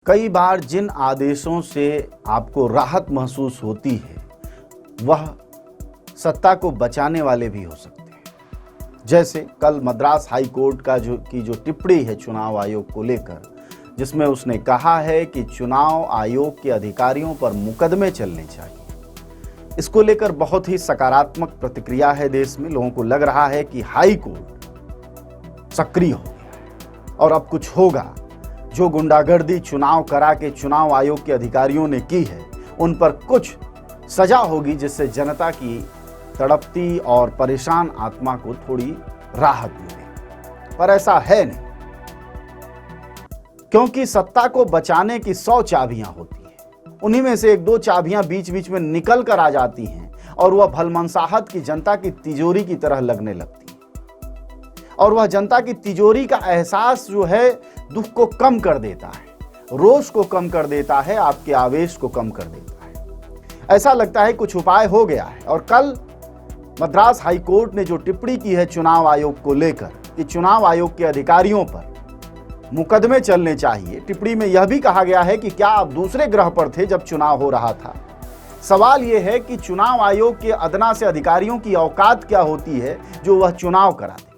कई बार जिन आदेशों से आपको राहत महसूस होती है वह सत्ता को बचाने वाले भी हो सकते हैं। जैसे कल मद्रास हाई कोर्ट का जो टिप्पणी है चुनाव आयोग को लेकर, जिसमें उसने कहा है कि चुनाव आयोग के अधिकारियों पर मुकदमे चलने चाहिए। इसको लेकर बहुत ही सकारात्मक प्रतिक्रिया है देश में। लोगों को लग रहा है कि हाई कोर्ट सक्रिय हो गया है और अब कुछ होगा। जो गुंडागर्दी चुनाव करा के चुनाव आयोग के अधिकारियों ने की है उन पर कुछ सजा होगी, जिससे जनता की तड़पती और परेशान आत्मा को थोड़ी राहत मिले। पर ऐसा है नहीं, क्योंकि सत्ता को बचाने की 100 चाबियां होती हैं। उन्हीं में से 1-2 चाबियां बीच बीच में निकल कर आ जाती हैं और वह भलमनसाहत की जनता की तिजोरी की तरह लगने लगती है। और वह जनता की तिजोरी का एहसास जो है दुख को कम कर देता है, रोष को कम कर देता है, आपके आवेश को कम कर देता है। ऐसा लगता है कुछ उपाय हो गया है। और कल मद्रास हाई कोर्ट ने जो टिप्पणी की है चुनाव आयोग को लेकर कि चुनाव आयोग के अधिकारियों पर मुकदमे चलने चाहिए, टिप्पणी में यह भी कहा गया है कि क्या आप दूसरे ग्रह पर थे जब चुनाव हो रहा था। सवाल यह है कि चुनाव आयोग के अदना से अधिकारियों की औकात क्या होती है जो वह चुनाव कराते।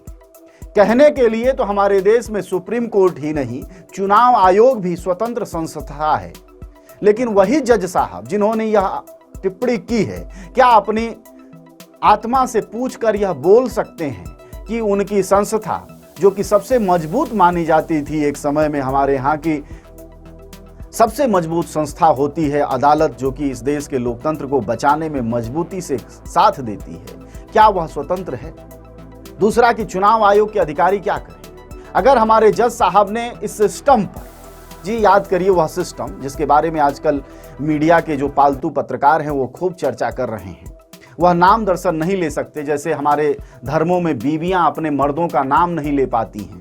कहने के लिए तो हमारे देश में सुप्रीम कोर्ट ही नहीं, चुनाव आयोग भी स्वतंत्र संस्था है। लेकिन वही जज साहब जिन्होंने यह टिप्पणी की है, क्या अपनी आत्मा से पूछकर यह बोल सकते हैं कि उनकी संस्था, जो कि सबसे मजबूत मानी जाती थी एक समय में, हमारे यहाँ की सबसे मजबूत संस्था होती है अदालत, जो कि इस देश के लोकतंत्र को बचाने में मजबूती से साथ देती है, क्या वह स्वतंत्र है? दूसरा कि चुनाव आयोग के अधिकारी क्या करें? अगर हमारे जज साहब ने इस सिस्टम पर, जी याद करिए वह सिस्टम जिसके बारे में आजकल मीडिया के जो पालतू पत्रकार हैं वो खूब चर्चा कर रहे हैं, वह नाम दर्शन नहीं ले सकते। जैसे हमारे धर्मों में बीवियां अपने मर्दों का नाम नहीं ले पाती हैं,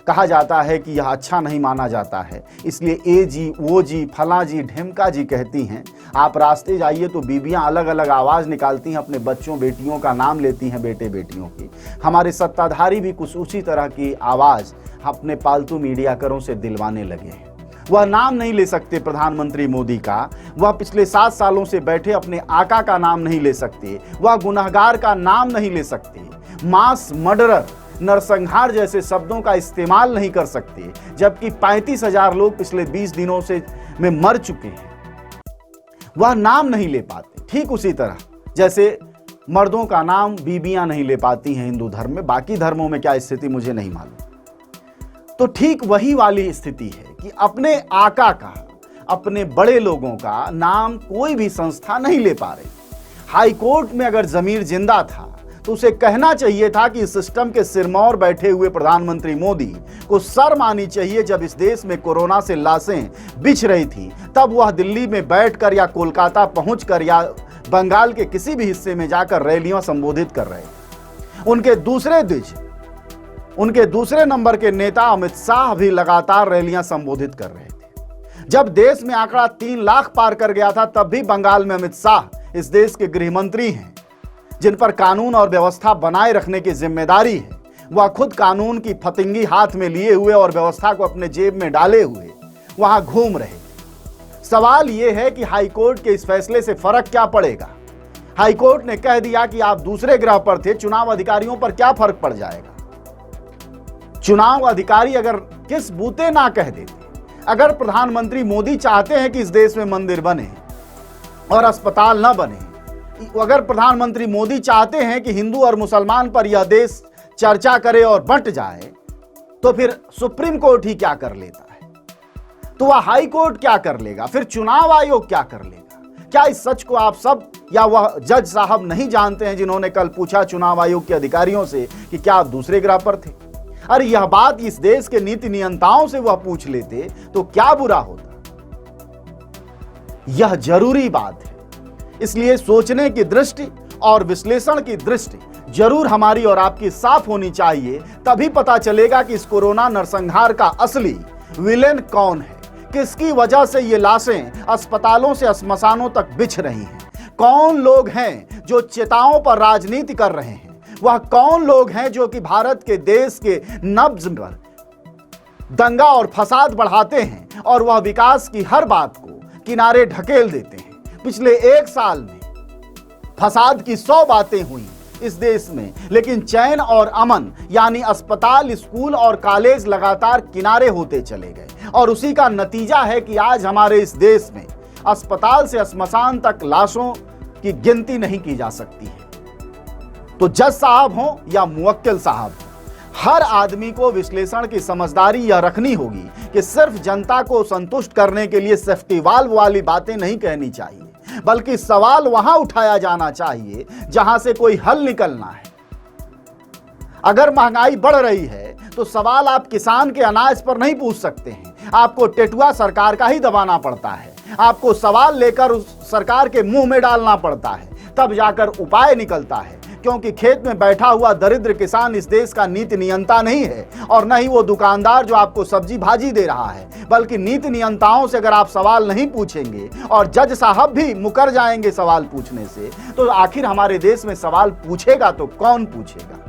कहा जाता है कि यह अच्छा नहीं माना जाता है, इसलिए ए जी, वो जी, फला जी, ढेमका जी कहती हैं। आप रास्ते जाइए तो बीबियां अलग अलग आवाज़ निकालती हैं, अपने बच्चों बेटियों का नाम लेती हैं, बेटे बेटियों की। हमारे सत्ताधारी भी कुछ उसी तरह की आवाज़ अपने पालतू मीडियाकरों से दिलवाने लगे हैं। वह नाम नहीं ले सकते प्रधानमंत्री मोदी का, वह पिछले 7 सालों से बैठे अपने आका का नाम नहीं ले सकते, वह गुनहगार का नाम नहीं ले सकते, मास मर्डरर, नरसंहार जैसे शब्दों का इस्तेमाल नहीं कर सकते, जबकि 35,000 लोग पिछले 20 दिनों में मर चुके हैं। वह नाम नहीं ले पाते। ठीक उसी तरह जैसे मर्दों का नाम बीबियां नहीं ले पाती हैं हिंदू धर्म में, बाकी धर्मों में क्या स्थिति मुझे नहीं मालूम। तो ठीक वही वाली स्थिति है कि अपने आका का, अपने बड़े लोगों का नाम कोई भी संस्था नहीं ले पा रही। हाई कोर्ट में अगर जमीर जिंदा था तो उसे कहना चाहिए था कि इस सिस्टम के सिरमौर बैठे हुए प्रधानमंत्री मोदी को शर्म आनी चाहिए। जब इस देश में कोरोना से लाशें बिछ रही थी, तब वह दिल्ली में बैठकर या कोलकाता पहुंचकर या बंगाल के किसी भी हिस्से में जाकर रैलियां संबोधित कर रहे थे। उनके दूसरे नंबर के नेता अमित शाह भी लगातार रैलियां संबोधित कर रहे थे। जब देश में आंकड़ा 3 लाख पार कर गया था, तब भी बंगाल में अमित शाह इस देश के गृह मंत्री हैं, जिन पर कानून और व्यवस्था बनाए रखने की जिम्मेदारी है। वह खुद कानून की फतिंगी हाथ में लिए हुए और व्यवस्था को अपने जेब में डाले हुए वहां घूम रहे। सवाल यह है कि हाई कोर्ट के इस फैसले से फर्क क्या पड़ेगा? हाई कोर्ट ने कह दिया कि आप दूसरे ग्रह पर थे, चुनाव अधिकारियों पर क्या फर्क पड़ जाएगा? चुनाव अधिकारी अगर किस बूते ना कह देते, अगर प्रधानमंत्री मोदी चाहते हैं कि इस देश में मंदिर बने और अस्पताल न बने, अगर प्रधानमंत्री मोदी चाहते हैं कि हिंदू और मुसलमान पर यह देश चर्चा करे और बंट जाए, तो फिर सुप्रीम कोर्ट ही क्या कर लेता है? तो वह हाई कोर्ट क्या कर लेगा? फिर चुनाव आयोग क्या कर लेगा? क्या इस सच को आप सब या वह जज साहब नहीं जानते हैं जिन्होंने कल पूछा चुनाव आयोग के अधिकारियों से कि क्या आप दूसरे ग्रह पर थे? अरे यह बात इस देश के नीति नियंताओं से वह पूछ लेते तो क्या बुरा होता? यह जरूरी बात है। इसलिए सोचने की दृष्टि और विश्लेषण की दृष्टि जरूर हमारी और आपकी साफ होनी चाहिए। तभी पता चलेगा कि इस कोरोना नरसंहार का असली विलेन कौन है, किसकी वजह से ये लाशें अस्पतालों से श्मशानों तक बिछ रही हैं। कौन लोग हैं जो चिताओं पर राजनीति कर रहे हैं? वह कौन लोग हैं जो कि भारत के देश के नब्ज पर दंगा और फसाद बढ़ाते हैं और वह विकास की हर बात को किनारे ढकेल देते हैं। पिछले 1 साल में फसाद की 100 बातें हुई इस देश में, लेकिन चैन और अमन यानी अस्पताल, स्कूल और कॉलेज लगातार किनारे होते चले गए। और उसी का नतीजा है कि आज हमारे इस देश में अस्पताल से श्मशान तक लाशों की गिनती नहीं की जा सकती है। तो जज साहब हो या मुवक्किल साहब, हर आदमी को विश्लेषण की समझदारी यह रखनी होगी कि सिर्फ जनता को संतुष्ट करने के लिए सेफ्टी वाल्व वाली बातें नहीं कहनी चाहिए, बल्कि सवाल वहां उठाया जाना चाहिए जहां से कोई हल निकलना है। अगर महंगाई बढ़ रही है तो सवाल आप किसान के अनाज पर नहीं पूछ सकते हैं, आपको टेटुआ सरकार का ही दबाना पड़ता है। आपको सवाल लेकर उस सरकार के मुंह में डालना पड़ता है, तब जाकर उपाय निकलता है। क्योंकि खेत में बैठा हुआ दरिद्र किसान इस देश का नीति नियंता नहीं है, और न ही वो दुकानदार जो आपको सब्जी भाजी दे रहा है, बल्कि नीति नियंताओं से अगर आप सवाल नहीं पूछेंगे और जज साहब भी मुकर जाएंगे सवाल पूछने से, तो आखिर हमारे देश में सवाल पूछेगा तो कौन पूछेगा।